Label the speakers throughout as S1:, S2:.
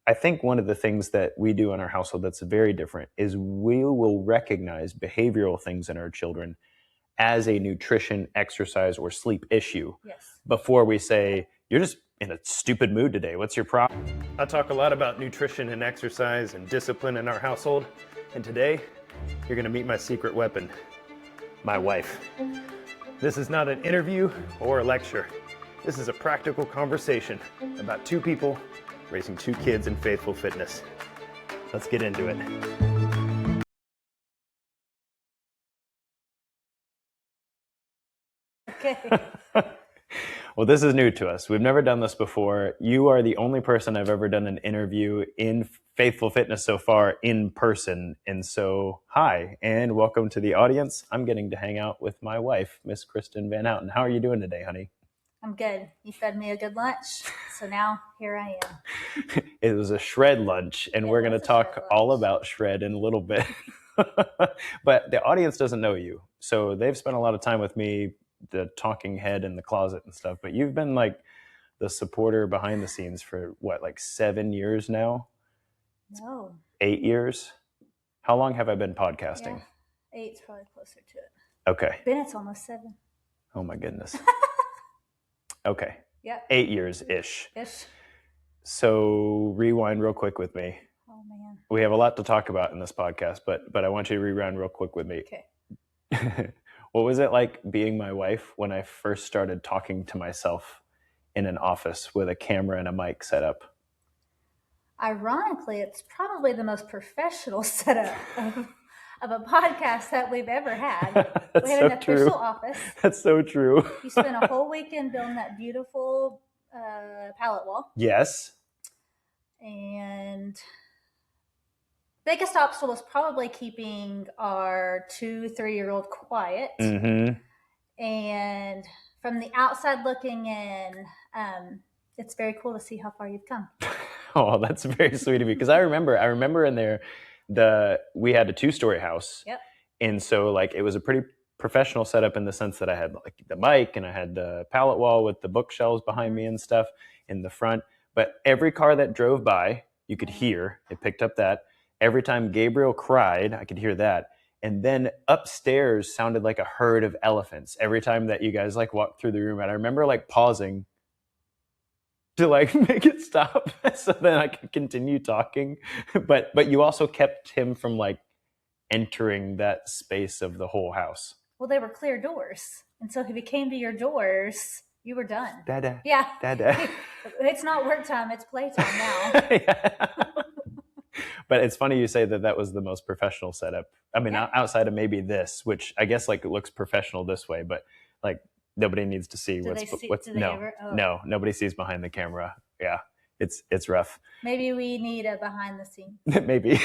S1: I think one of the things that we do in our household that's very different is we will recognize behavioral things in our children as a nutrition, exercise, or sleep issue before we say, you're just in a stupid mood today. What's your problem? I talk a lot about nutrition and exercise and discipline in our household. And today, you're going to meet my secret weapon, my wife. This is not an interview or a lecture. This is a practical conversation about two people raising two kids in faithful fitness. Let's get into it.
S2: Okay.
S1: Well, this is new to us. We've never done this before. You are the only person I've ever done an interview in Faithful Fitness so far in person. And so, hi, and welcome to the audience. I'm getting to hang out with my wife, Miss Christin Van Houten. How are you doing today, honey?
S2: I'm good. You fed me a good lunch, so now here I am.
S1: It was a shred lunch, and we're going to talk all about shred in a little bit. But the audience doesn't know you. So they've spent a lot of time with me, the talking head in the closet and stuff. But you've been like the supporter behind the scenes for what, like 7 years now?
S2: No.
S1: 8 years? How long have I been podcasting?
S2: Yeah, 8's probably closer to it.
S1: Okay.
S2: Bennett's almost 7.
S1: Oh my goodness. Okay.
S2: Yep.
S1: 8 years-ish.
S2: Ish.
S1: So rewind real quick with me.
S2: Oh man.
S1: We have a lot to talk about in this podcast, but I want you to rewind real quick with me.
S2: Okay.
S1: What was it like being my wife when I first started talking to myself in an office with a camera and a mic set up?
S2: Ironically, it's probably the most professional setup of a podcast that we've ever had.
S1: That's
S2: we had
S1: so
S2: an official
S1: true.
S2: office.
S1: That's so true.
S2: You spent a whole weekend building that beautiful pallet wall.
S1: Yes.
S2: And biggest obstacle was probably keeping our 2-3-year-old quiet.
S1: Mm-hmm.
S2: And from the outside looking in, it's very cool to see how far you've come.
S1: Oh, that's very sweet of you. Because I remember in there, we had a 2-story house.
S2: Yep.
S1: And so like it was a pretty professional setup in the sense that I had like the mic and I had the pallet wall with the bookshelves behind me and stuff in the front. But every car that drove by, you could hear, it picked up that. Every time Gabriel cried, I could hear that. And then upstairs sounded like a herd of elephants every time that you guys like walked through the room. And I remember like pausing to like make it stop so then I could continue talking. But you also kept him from like entering that space of the whole house.
S2: Well, they were clear doors. And so if he came to your doors, you were done.
S1: Dada.
S2: Yeah.
S1: Dada.
S2: It's not work time, it's playtime now.
S1: Yeah. But it's funny you say that was the most professional setup. I mean, outside of maybe this, which I guess like it looks professional this way, but like nobody needs to see no, nobody sees behind the camera. Yeah. It's rough.
S2: Maybe we need a behind the scenes.
S1: Maybe.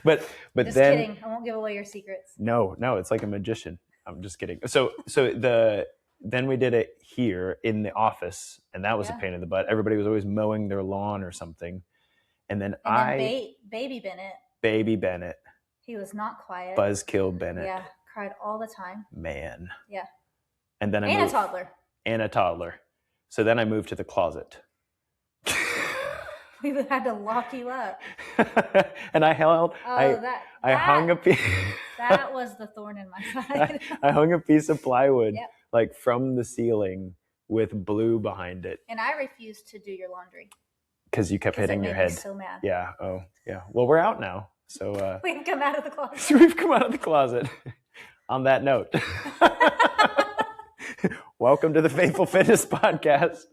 S1: but
S2: just
S1: then
S2: kidding. I won't give away your secrets.
S1: No, it's like a magician. I'm just kidding. So then we did it here in the office, and that was a pain in the butt. Everybody was always mowing their lawn or something. And then
S2: Baby Bennett. He was not quiet.
S1: Buzzkill Bennett.
S2: Yeah, cried all the time.
S1: Man.
S2: Yeah.
S1: And then
S2: a toddler.
S1: And a toddler. So then I moved to the closet.
S2: We had to lock you up.
S1: And I hung a piece.
S2: That was the thorn in my side.
S1: I hung a piece of plywood like from the ceiling with blue behind it.
S2: And I refused to do your laundry.
S1: Because you kept hitting your head.
S2: Me so mad.
S1: Yeah. Oh, yeah. Well, we're out now. So
S2: we've come out of the closet.
S1: So we've come out of the closet. On that note. Welcome to the Faithful Fitness Podcast.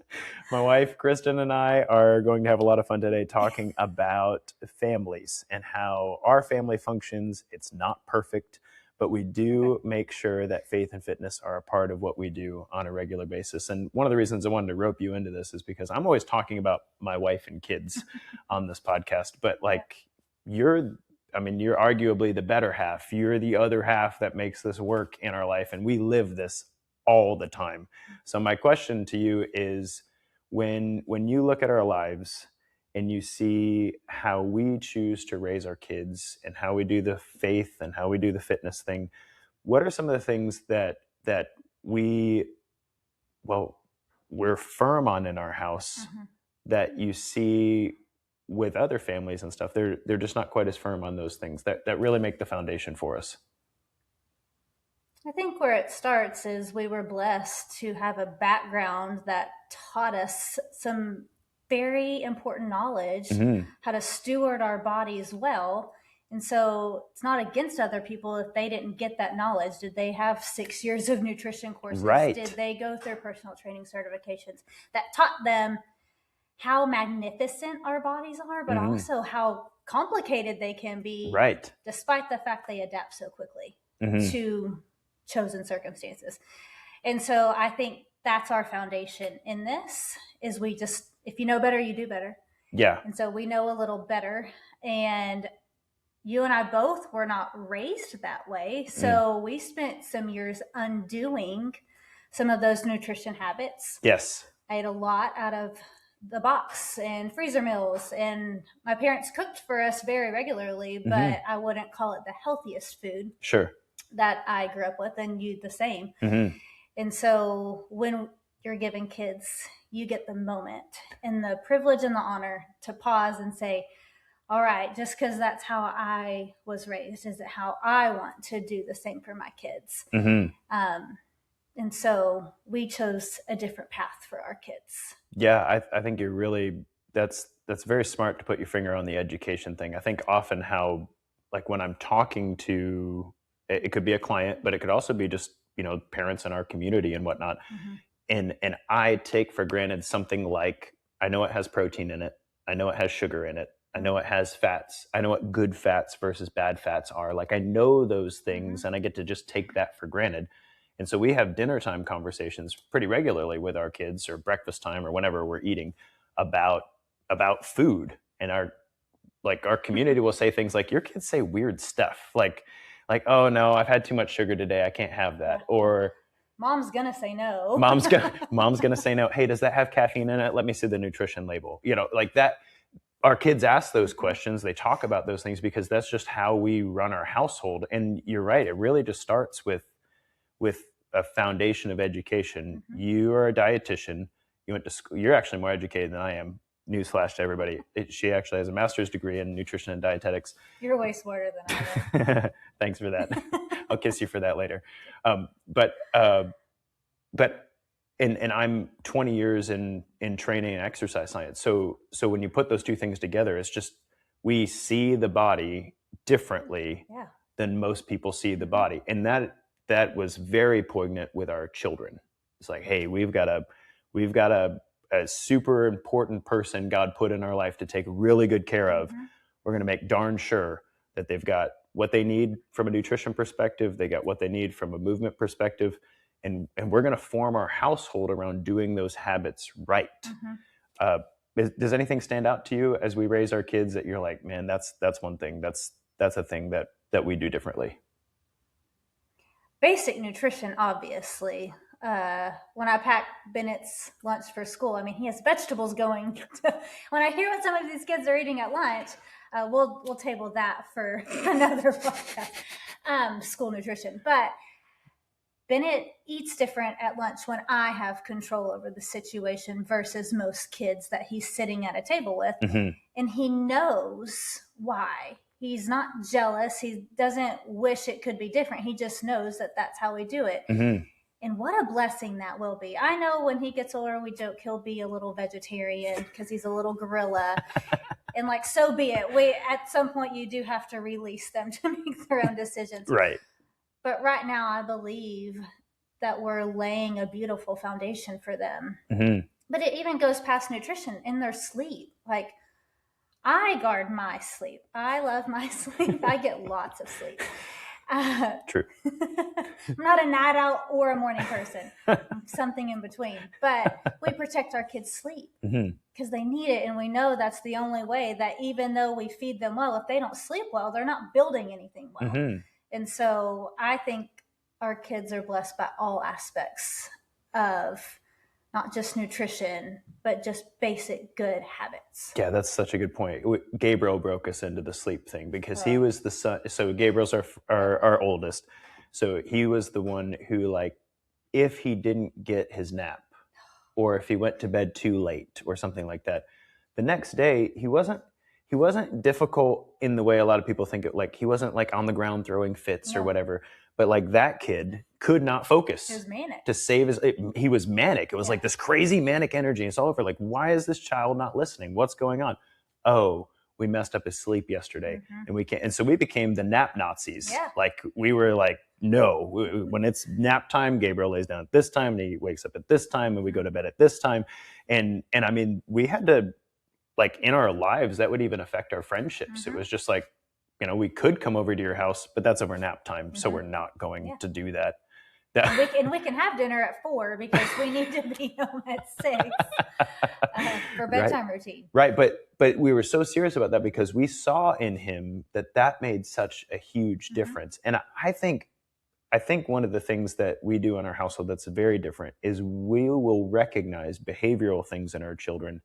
S1: My wife, Christin, and I are going to have a lot of fun today talking about families and how our family functions. It's not perfect, but we do make sure that faith and fitness are a part of what we do on a regular basis. And one of the reasons I wanted to rope you into this is because I'm always talking about my wife and kids on this podcast, but like you're arguably the better half. You're the other half that makes this work in our life, and we live this all the time. So my question to you is, when you look at our lives and you see how we choose to raise our kids and how we do the faith and how we do the fitness thing, what are some of the things that we're firm on in our house that you see with other families and stuff, they're just not quite as firm on those things that really make the foundation for us.
S2: I think where it starts is we were blessed to have a background that taught us some very important knowledge, how to steward our bodies well. And so it's not against other people if they didn't get that knowledge. Did they have 6 years of nutrition courses?
S1: Right.
S2: Did they go through personal training certifications that taught them how magnificent our bodies are, but also how complicated they can be,
S1: right, despite
S2: the fact they adapt so quickly to chosen circumstances. And so I think that's our foundation in this, is we just, if you know better, you do better.
S1: Yeah.
S2: And so we know a little better. And you and I both were not raised that way. So we spent some years undoing some of those nutrition habits.
S1: Yes.
S2: I ate a lot out of the box and freezer meals, and my parents cooked for us very regularly, but I wouldn't call it the healthiest food.
S1: Sure.
S2: That I grew up with, and you the same. And so when you're giving kids, you get the moment and the privilege and the honor to pause and say, all right, just because that's how I was raised, is it how I want to do the same for my kids? And so we chose a different path for our kids.
S1: Yeah, I think you're really, that's very smart to put your finger on the education thing. I think often how, like when I'm talking to, it could be a client, but it could also be just, parents in our community and whatnot. And I take for granted something like, I know it has protein in it. I know it has sugar in it. I know it has fats. I know what good fats versus bad fats are. Like I know those things and I get to just take that for granted. And so we have dinner time conversations pretty regularly with our kids, or breakfast time, or whenever we're eating, about food. And our community will say things like, your kids say weird stuff. Like, oh no, I've had too much sugar today, I can't have that. Or
S2: mom's gonna say no.
S1: mom's gonna say no. Hey, does that have caffeine in it? Let me see the nutrition label. Like that. Our kids ask those questions. They talk about those things because that's just how we run our household. And you're right. It really just starts with a foundation of education. You are a dietitian. You went to school. You're actually more educated than I am. Newsflash to everybody. She actually has a master's degree in nutrition and dietetics.
S2: You're way smarter than I am.
S1: Thanks for that. I'll kiss you for that later. But I'm 20 years in training and exercise science. So when you put those two things together, it's just, we see the body differently than most people see the body. And that was very poignant with our children. It's like, hey, we've got a super important person God put in our life to take really good care of. We're going to make darn sure that they've got what they need from a nutrition perspective. They got what they need from a movement perspective. And we're going to form our household around doing those habits right. Does anything stand out to you as we raise our kids that you're like, man, that's one thing, that's a thing that we do differently?
S2: Basic nutrition, obviously. When I pack Bennett's lunch for school, I mean, he has vegetables going. When I hear what some of these kids are eating at lunch, we'll table that for another podcast, school nutrition. But Bennett eats different at lunch when I have control over the situation versus most kids that he's sitting at a table with. And he knows why. He's not jealous. He doesn't wish it could be different. He just knows that that's how we do it. And what a blessing that will be. I know when he gets older, we joke he'll be a little vegetarian because he's a little gorilla. And like, so be it. At some point, you do have to release them to make their own decisions.
S1: Right.
S2: But right now, I believe that we're laying a beautiful foundation for them. But it even goes past nutrition in their sleep. Like, I guard my sleep. I love my sleep. I get lots of sleep.
S1: True.
S2: I'm not a night owl or a morning person. I'm something in between. But we protect our kids' sleep because they need it. And we know that's the only way that even though we feed them well, if they don't sleep well, they're not building anything well. And so I think our kids are blessed by all aspects of not just nutrition, but just basic good habits.
S1: Yeah, that's such a good point. Gabriel broke us into the sleep thing because he was the son. So Gabriel's our oldest. So he was the one who, like, if he didn't get his nap or if he went to bed too late or something like that, the next day he wasn't he wasn't difficult in the way a lot of people think it. Like he wasn't like on the ground throwing fits or whatever. But like that kid could not focus.
S2: He was manic.
S1: To save his. He was manic. It was like this crazy manic energy. It's all over. Like, why is this child not listening? What's going on? Oh, we messed up his sleep yesterday, and we can't. And so we became the nap Nazis.
S2: Yeah.
S1: Like we were like, no, when it's nap time, Gabriel lays down at this time, and he wakes up at this time, and we go to bed at this time. And I mean, we had to, like in our lives, that would even affect our friendships. It was just like, we could come over to your house, but that's over nap time, so we're not going to do that.
S2: And we can have dinner at 4 because we need to be home at 6 for bedtime routine.
S1: Right, but we were so serious about that because we saw in him that made such a huge difference. And I think one of the things that we do in our household that's very different is we will recognize behavioral things in our children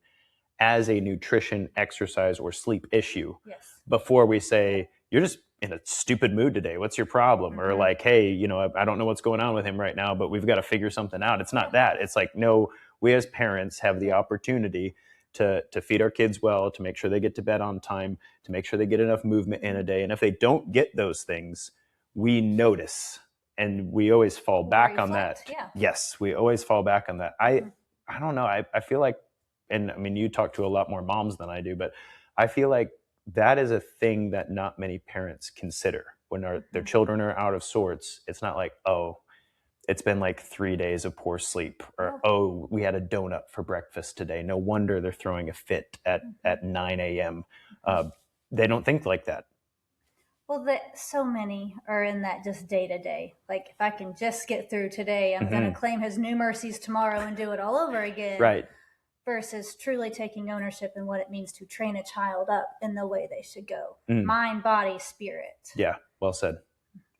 S1: as a nutrition, exercise, or sleep issue before we say, you're just in a stupid mood today. What's your problem? Or like, hey, I don't know what's going on with him right now, but we've got to figure something out. It's not that. It's like, no, we as parents have the opportunity to feed our kids well, to make sure they get to bed on time, to make sure they get enough movement in a day. And if they don't get those things, we notice and we always fall back on that.
S2: Yeah.
S1: Yes, we always fall back on that. I don't know. I feel like, and I mean, you talk to a lot more moms than I do, but I feel like that is a thing that not many parents consider when their children are out of sorts. It's not like, oh, it's been like 3 days of poor sleep, or, oh, we had a donut for breakfast today. No wonder they're throwing a fit at 9 a.m. They don't think like that.
S2: Well, so many are in that just day to day. Like, if I can just get through today, I'm going to claim his new mercies tomorrow and do it all over again.
S1: Right.
S2: Versus truly taking ownership in what it means to train a child up in the way they should go. Mind, body, spirit.
S1: Yeah. Well said.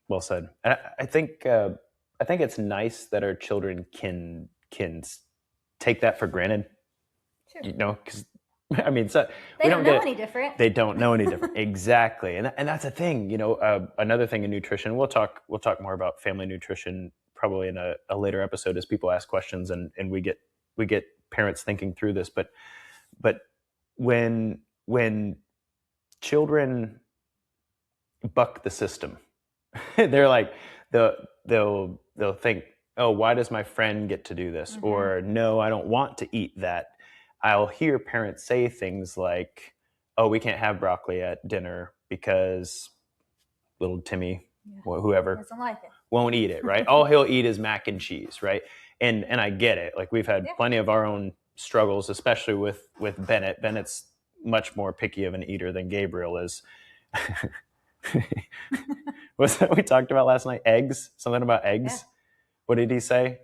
S1: Well said. And I think it's nice that our children can take that for granted.
S2: Sure.
S1: Because I mean, so
S2: they don't know any different.
S1: They don't know any different. Exactly. And that's a thing, another thing in nutrition, we'll talk more about family nutrition probably in a later episode as people ask questions and we get parents thinking through this, but when children buck the system, they're like, they'll think, oh, why does my friend get to do this? Or no, I don't want to eat that. I'll hear parents say things like, oh, we can't have broccoli at dinner because little Timmy, whoever,
S2: doesn't like it.
S1: Won't eat it, right? All he'll eat is mac and cheese, right? And I get it. Like we've had plenty of our own struggles, especially with Bennett. Bennett's much more picky of an eater than Gabriel is. What's that we talked about last night? Eggs? Something about eggs? Yeah. What did he say?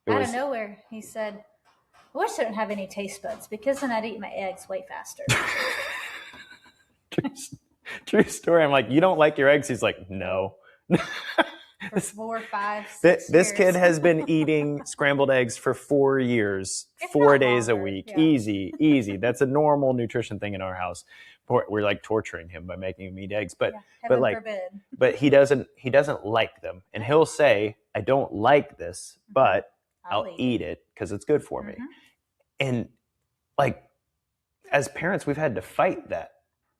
S2: Out of nowhere, he said, I wish I didn't have any taste buds because then I'd eat my eggs way faster.
S1: True story. I'm like, you don't like your eggs? He's like, no.
S2: For 4, 5, 6
S1: This
S2: years.
S1: kid has been eating scrambled eggs for 4 years, 4 days a week. Yeah. Easy. That's a normal nutrition thing in our house. We're like torturing him by making him eat eggs, but he doesn't like them, and he'll say, I don't like this, but I'll eat it because it's good for me. And like, as parents, we've had to fight that.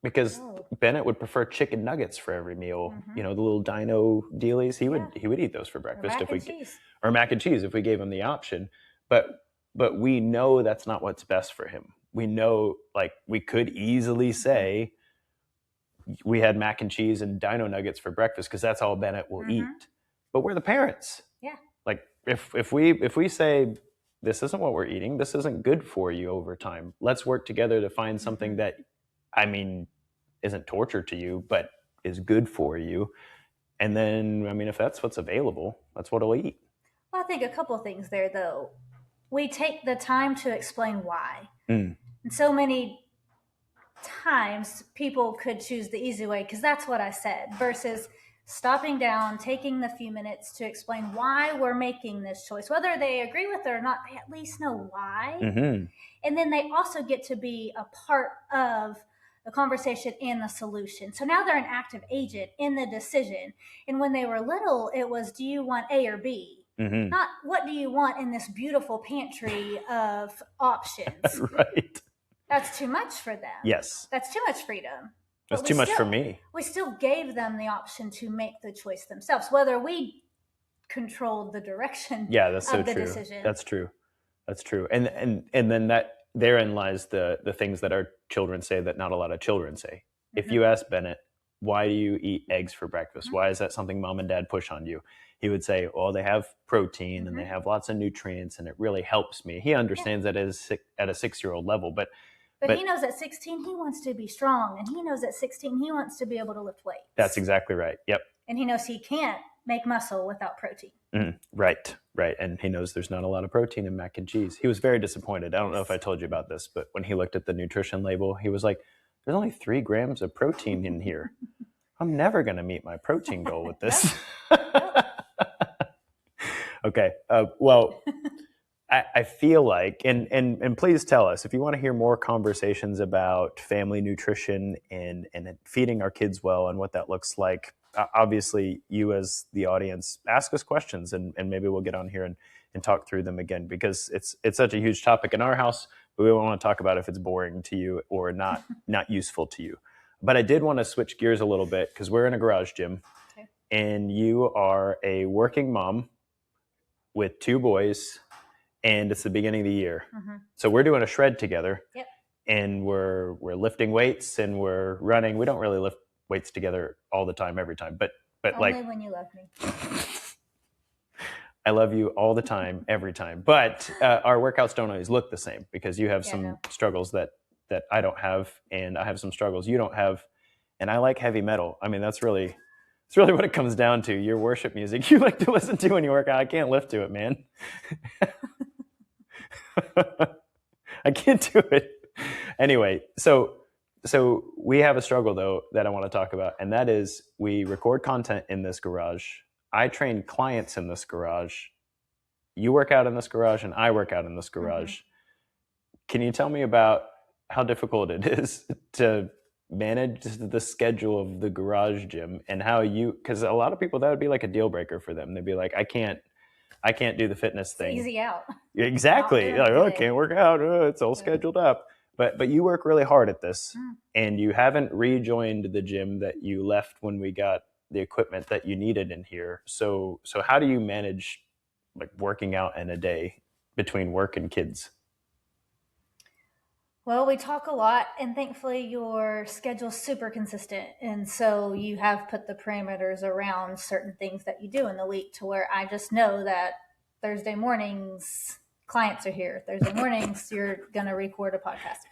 S1: Because Bennett would prefer chicken nuggets for every meal, the little dino dealies. He would eat those for breakfast or mac and cheese if we gave him the option. But we know that's not what's best for him. We know, like, we could easily say we had mac and cheese and dino nuggets for breakfast because that's all Bennett will eat. But we're the parents. Yeah. Like if we say this isn't what we're eating, this isn't good for you over time. Let's work together to find something that, I mean, isn't torture to you, but is good for you. And then, I mean, if that's what's available, that's what I'll eat.
S2: Well, I think a couple of things there, though. We take the time to explain why. And so many times people could choose the easy way because that's what I said, versus stopping down, taking the few minutes to explain why we're making this choice. Whether they agree with it or not, they at least know why. And then they also get to be a part of the conversation and the solution. So now they're an active agent in the decision. And when they were little, it was, do you want A or B? Not what do you want in this beautiful pantry of options.
S1: Right.
S2: That's too much for them.
S1: Yes.
S2: That's too much freedom.
S1: That's too much for me.
S2: We still gave them the option to make the choice themselves, whether we controlled the direction
S1: that's so
S2: of the
S1: true.
S2: decision.
S1: That's true. And then that therein lies the things that our children say that not a lot of children say. If you ask Bennett, why do you eat eggs for breakfast? Why is that something mom and dad push on you? He would say, well, they have protein and they have lots of nutrients and it really helps me. He understands that at a 6-year-old level, but
S2: he knows at 16 he wants to be strong, and he knows at 16 he wants to be able to lift weights.
S1: That's exactly right. Yep.
S2: And he knows he can't make muscle without protein.
S1: Right. And he knows there's not a lot of protein in mac and cheese. He was very disappointed. I don't know if I told you about this, but when he looked at the nutrition label, he was like, there's only 3 grams of protein in here. I'm never going to meet my protein goal with this. Okay. Well, I feel like, and please tell us if you want to hear more conversations about family nutrition and feeding our kids well and what that looks like. Obviously, you as the audience, ask us questions and maybe we'll get on here and talk through them again, because it's such a huge topic in our house, but we don't want to talk about if it's boring to you or not useful to you. But I did want to switch gears a little bit because we're in a garage gym, and you are a working mom with 2 boys, and it's the beginning of the year. So we're doing a shred together.
S2: Yep.
S1: And we're lifting weights and we're running. We don't really lift weights together all the time, every time, but
S2: only
S1: like
S2: when you love me.
S1: I love you all the time, every time. But our workouts don't always look the same because you have some struggles that I don't have, and I have some struggles you don't have. And I like heavy metal. I mean, it's really what it comes down to. Your worship music you like to listen to when you work out. I can't lift to it, man. I can't do it. Anyway, so we have a struggle though that I want to talk about, and that is we record content in this garage. I train clients in this garage. You work out in this garage and I work out in this garage. Can you tell me about how difficult it is to manage the schedule of the garage gym, and how because a lot of people, that would be like a deal breaker for them. They'd be like, I can't do the fitness thing.
S2: Easy out.
S1: Exactly. Like, I can't work out. It's all scheduled up. But you work really hard at this, and you haven't rejoined the gym that you left when we got the equipment that you needed in here. So how do you manage like working out in a day between work and kids?
S2: Well, we talk a lot, and thankfully your schedule's super consistent. And so you have put the parameters around certain things that you do in the week, to where I just know that Thursday mornings clients are here. Thursday mornings you're going to record a podcast.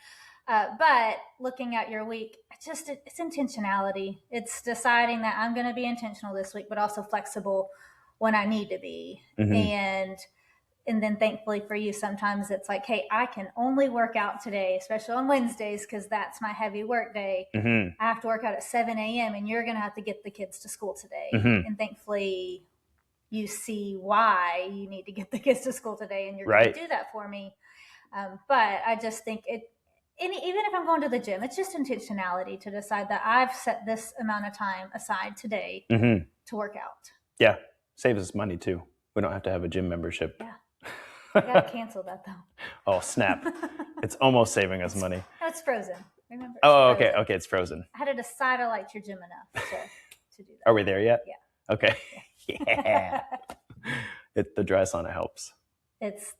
S2: But looking at your week, it's intentionality. It's deciding that I'm going to be intentional this week, but also flexible when I need to be. And then thankfully for you, sometimes it's like, hey, I can only work out today, especially on Wednesdays, because that's my heavy work day. I have to work out at 7 a.m. and you're going to have to get the kids to school today. And thankfully you see why you need to get the kids to school today, and you're going to do that for me. But I just think even if I'm going to the gym, it's just intentionality to decide that I've set this amount of time aside today to work out.
S1: Yeah. Saves us money too. We don't have to have a gym membership.
S2: Yeah. I got to cancel that though.
S1: Oh, snap. It's almost saving us money.
S2: No, it's frozen. Remember?
S1: Okay. Okay. It's frozen.
S2: I had to decide I liked your gym enough to do that.
S1: Are we there yet?
S2: Yeah.
S1: Okay. Yeah. The dry sauna helps.
S2: It's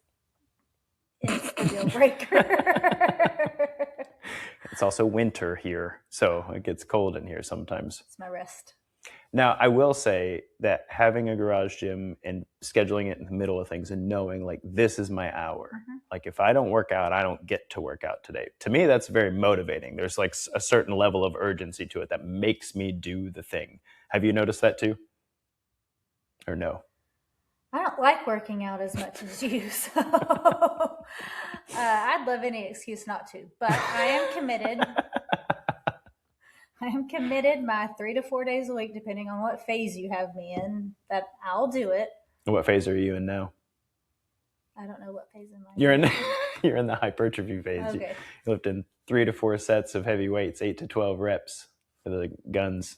S2: the deal breaker.
S1: It's also winter here, so it gets cold in here sometimes.
S2: It's my rest.
S1: Now, I will say that having a garage gym and scheduling it in the middle of things and knowing like this is my hour. Like if I don't work out, I don't get to work out today. To me, that's very motivating. There's like a certain level of urgency to it that makes me do the thing. Have you noticed that too? Or no?
S2: I don't like working out as much as you, so I'd love any excuse not to. But I am committed. I am committed my 3 to 4 days a week, depending on what phase you have me in, that I'll do it.
S1: What phase are you in now?
S2: I don't know what phase am I
S1: in. You're in the hypertrophy phase.
S2: Okay.
S1: You lift in 3 to 4 sets of heavy weights, 8 to 12 reps for the guns,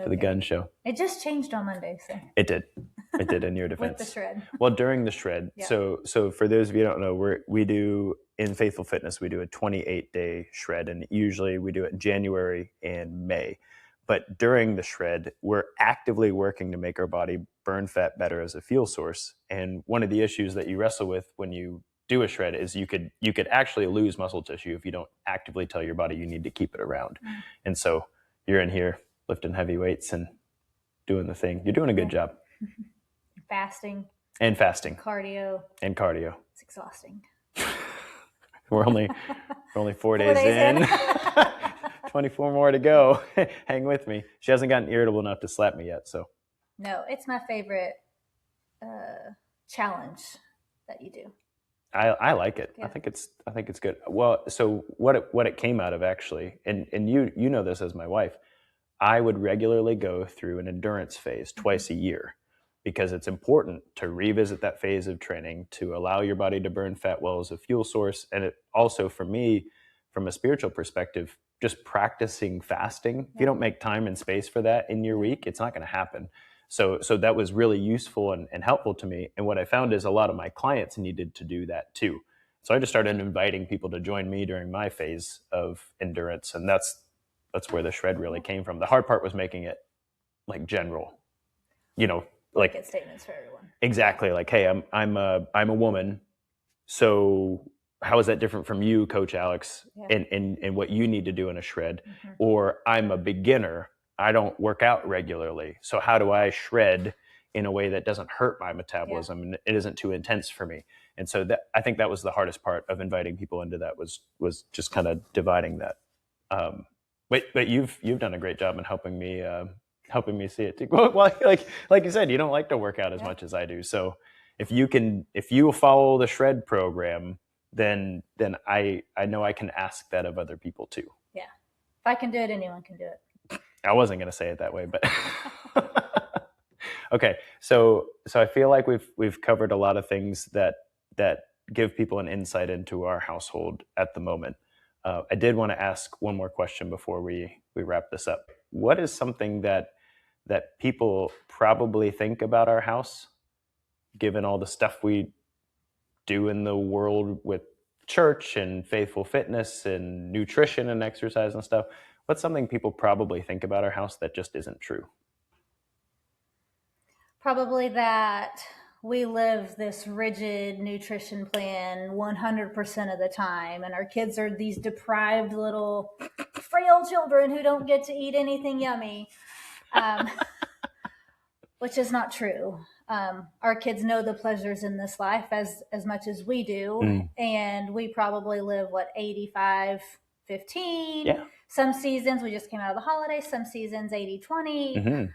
S1: for the gun show.
S2: It just changed on Monday. So.
S1: It did in your defense.
S2: With the shred.
S1: Well, during the shred. Yeah. So for those of you who don't know, we do in Faithful Fitness, we do a 28-day shred, and usually we do it in January and May. But during the shred, we're actively working to make our body burn fat better as a fuel source. And one of the issues that you wrestle with when you do a shred is you could actually lose muscle tissue if you don't actively tell your body you need to keep it around. And so you're in here lifting heavy weights and doing the thing. You're doing a good job.
S2: Fasting.
S1: And fasting.
S2: Cardio.
S1: And cardio.
S2: It's exhausting.
S1: We're only 4 days in. 24 more to go. Hang with me. She hasn't gotten irritable enough to slap me yet. So
S2: no, it's my favorite challenge that you do.
S1: I like it. Yeah. I think it's good. Well, so what it came out of actually, and you know this as my wife, I would regularly go through an endurance phase twice a year, because it's important to revisit that phase of training to allow your body to burn fat well as a fuel source. And it also, for me, from a spiritual perspective, just practicing fasting. If you don't make time and space for that in your week, it's not going to happen. So that was really useful and helpful to me. And what I found is a lot of my clients needed to do that too. So I just started inviting people to join me during my phase of endurance. And that's where the shred really came from. The hard part was making it like general,
S2: blanket statements for everyone.
S1: Exactly. Like, hey, I'm a woman. So how is that different from you, Coach Alex, and what you need to do in a shred? Or I'm a beginner. I don't work out regularly. So how do I shred in a way that doesn't hurt my metabolism and it isn't too intense for me? And so I think that was the hardest part of inviting people into that was just kind of dividing that. But you've done a great job in helping me see it too. Well, like you said, you don't like to work out as much as I do. So if you follow the shred program, then I know I can ask that of other people too.
S2: Yeah. If I can do it, anyone can do it.
S1: I wasn't going to say it that way, but okay. So I feel like we've covered a lot of things that give people an insight into our household at the moment. I did want to ask one more question before we wrap this up. What is something that people probably think about our house, given all the stuff we do in the world with church and Faithful Fitness and nutrition and exercise and stuff? What's something people probably think about our house that just isn't true?
S2: Probably that we live this rigid nutrition plan 100% of the time, and our kids are these deprived little frail children who don't get to eat anything yummy, which is not true. Our kids know the pleasures in this life as much as we do, and we probably live 85-15. Yeah. Some seasons, we just came out of the holidays, some seasons 80-20,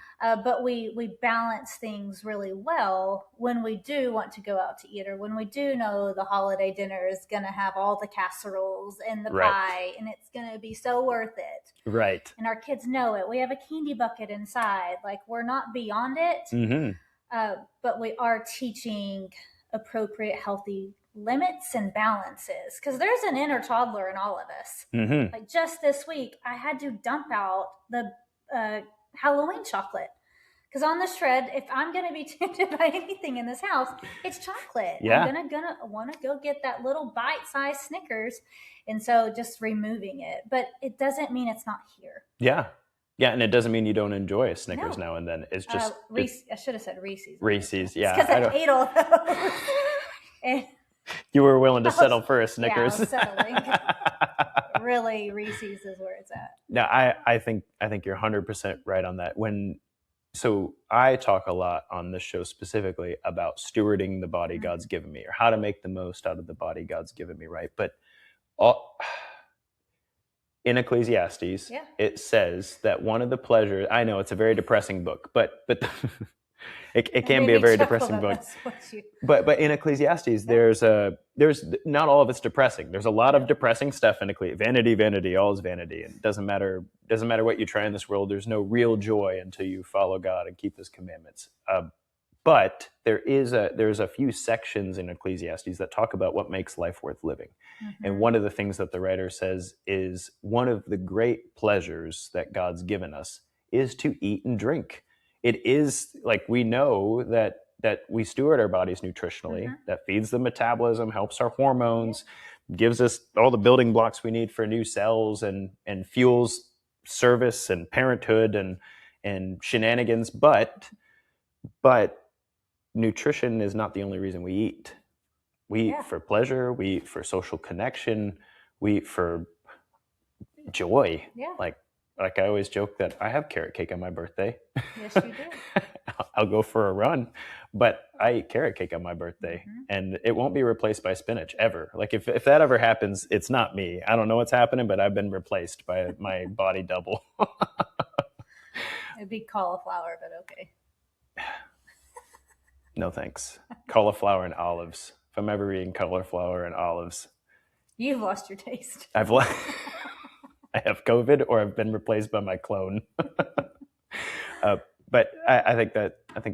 S2: but we balance things really well when we do want to go out to eat, or when we do know the holiday dinner is going to have all the casseroles and the pie, and it's going to be so worth it.
S1: Right.
S2: And our kids know it. We have a candy bucket inside. Like, we're not beyond it, but we are teaching appropriate, healthy limits and balances, because there's an inner toddler in all of us. Like, just this week I had to dump out the Halloween chocolate, because on the shred, if I'm going to be tempted by anything in this house, it's chocolate. I'm gonna want to go get that little bite-sized Snickers, and so just removing it. But it doesn't mean it's not here.
S1: Yeah, and it doesn't mean you don't enjoy a Snickers now and then. It's just
S2: I should have said Reese's.
S1: Reese's, yeah.
S2: Because I ate all those. And
S1: you were willing to settle for a Snickers.
S2: Yeah, I was settling. Really, Reese's is where it's at.
S1: No, I think you're 100% right on that. So I talk a lot on this show specifically about stewarding the body God's given me, or how to make the most out of the body God's given me, right? But in Ecclesiastes, it says that one of the pleasures, I know it's a very depressing book, but it can be a very depressing book. But in Ecclesiastes, there's not all of it's depressing. There's a lot of depressing stuff in Ecclesiastes. Vanity, all is vanity. And it doesn't matter what you try in this world. There's no real joy until you follow God and keep his commandments. But there's a few sections in Ecclesiastes that talk about what makes life worth living. And one of the things that the writer says is one of the great pleasures that God's given us is to eat and drink. It is, like, we know that we steward our bodies nutritionally, that feeds the metabolism, helps our hormones, gives us all the building blocks we need for new cells and fuels service and parenthood and shenanigans. But nutrition is not the only reason we eat. We eat for pleasure. We eat for social connection. We eat for joy.
S2: Yeah.
S1: Like I always joke that I have carrot cake on my birthday.
S2: Yes, you do.
S1: I'll go for a run, but I eat carrot cake on my birthday, and it won't be replaced by spinach ever. Like if that ever happens, it's not me. I don't know what's happening, but I've been replaced by my body double.
S2: It'd be cauliflower, but okay.
S1: No thanks. Cauliflower and olives. If I'm ever eating cauliflower and olives,
S2: you've lost your taste.
S1: I have COVID, or I've been replaced by my clone. But I think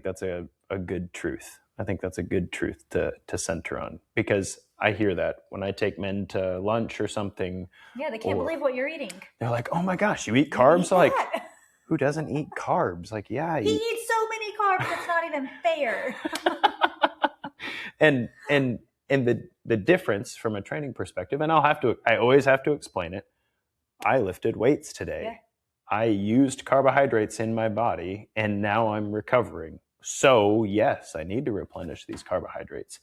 S1: that's a good truth. I think that's a good truth to center on, because I hear that when I take men to lunch or something.
S2: Yeah, they can't believe what you're eating.
S1: They're like, "Oh my gosh, you eat carbs?" Like, who doesn't eat carbs? Like, yeah,
S2: he eats so many carbs. It's not even fair.
S1: and the difference from a training perspective, and I always have to explain it. I lifted weights today. Yeah. I used carbohydrates in my body, and now I'm recovering. So yes, I need to replenish these carbohydrates.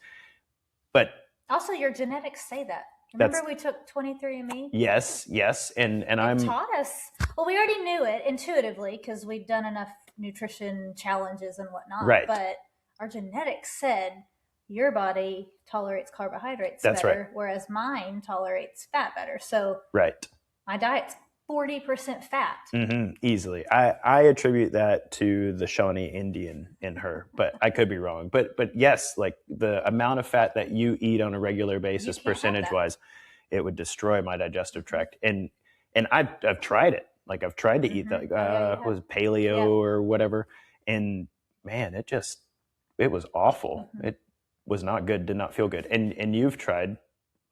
S1: But
S2: also, your genetics say that. Remember we took 23andMe?
S1: Yes. And it
S2: taught us. Well, we already knew it intuitively because we'd done enough nutrition challenges and whatnot.
S1: Right.
S2: But our genetics said your body tolerates carbohydrates
S1: better, right,
S2: whereas mine tolerates fat better. So
S1: right.
S2: My diet's 40% fat.
S1: Easily. I attribute that to the Shawnee Indian in her, but I could be wrong. But yes, like the amount of fat that you eat on a regular basis, percentage wise, it would destroy my digestive tract. And I've tried it. Like I've tried to eat that, was paleo or whatever. And man, it was awful. It was not good, did not feel good. And you've tried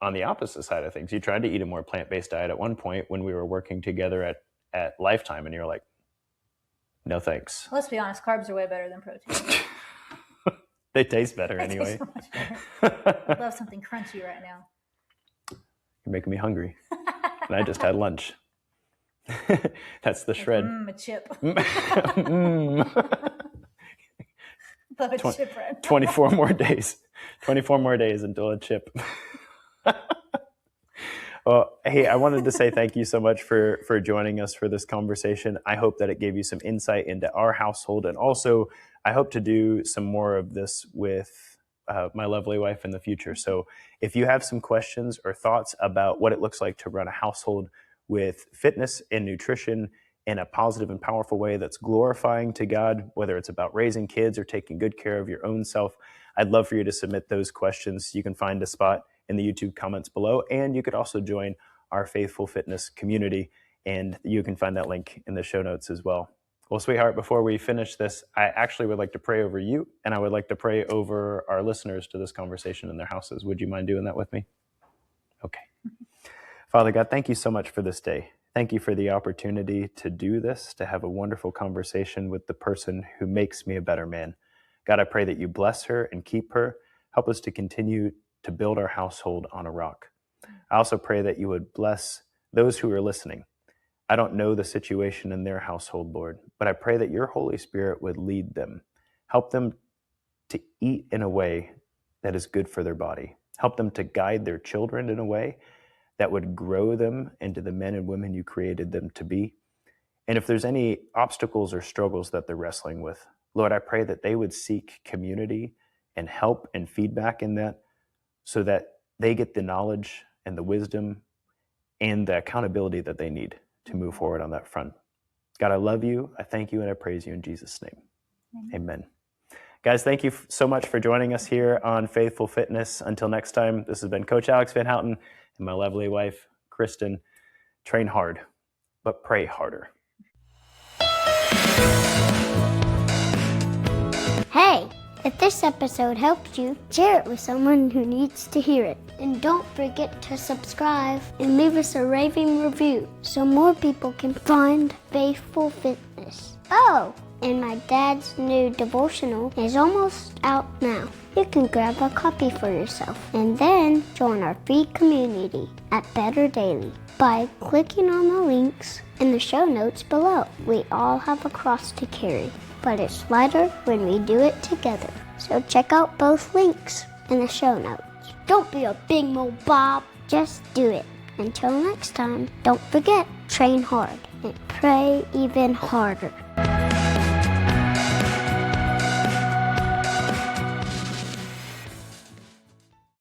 S1: on the opposite side of things. You tried to eat a more plant-based diet at one point when we were working together at Lifetime, and you're like, no thanks.
S2: Let's be honest, carbs are way better than protein.
S1: They taste better anyway.
S2: Taste so much better. I'd love something crunchy right now.
S1: You're making me hungry. And I just had lunch. That's the shred.
S2: A chip.
S1: Love a chip right now. 24 more days. 24 more days until a chip. Well, hey, I wanted to say thank you so much for joining us for this conversation. I hope that it gave you some insight into our household, and also I hope to do some more of this with my lovely wife in the future. So if you have some questions or thoughts about what it looks like to run a household with fitness and nutrition in a positive and powerful way that's glorifying to God, whether it's about raising kids or taking good care of your own self, I'd love for you to submit those questions. You can find a spot in the YouTube comments below, and you could also join our Faithful Fitness community, and you can find that link in the show notes as well. Well, sweetheart, before we finish this, I actually would like to pray over you, and I would like to pray over our listeners to this conversation in their houses. Would you mind doing that with me? Okay. Father God, thank you so much for this day. Thank you for the opportunity to do this, to have a wonderful conversation with the person who makes me a better man. God, I pray that you bless her and keep her. Help us to continue to build our household on a rock. I also pray that you would bless those who are listening. I don't know the situation in their household, Lord, but I pray that your Holy Spirit would lead them. Help them to eat in a way that is good for their body. Help them to guide their children in a way that would grow them into the men and women you created them to be. And if there's any obstacles or struggles that they're wrestling with, Lord, I pray that they would seek community and help and feedback in that, so that they get the knowledge and the wisdom and the accountability that they need to move forward on that front. God, I love you. I thank you and I praise you in Jesus' name. Amen. Guys, thank you so much for joining us here on Faithful Fitness. Until next time, this has been Coach Alex Van Houten and my lovely wife, Christin. Train hard, but pray harder.
S3: Hey! If this episode helped you, share it with someone who needs to hear it. And don't forget to subscribe and leave us a raving review so more people can find Faithful Fitness. Oh, and my dad's new devotional is almost out now. You can grab a copy for yourself and then join our free community at Better Daily by clicking on the links in the show notes below. We all have a cross to carry, but it's lighter when we do it together. So check out both links in the show notes. Don't be a big mo Bob, just do it. Until next time, don't forget, train hard and pray even harder.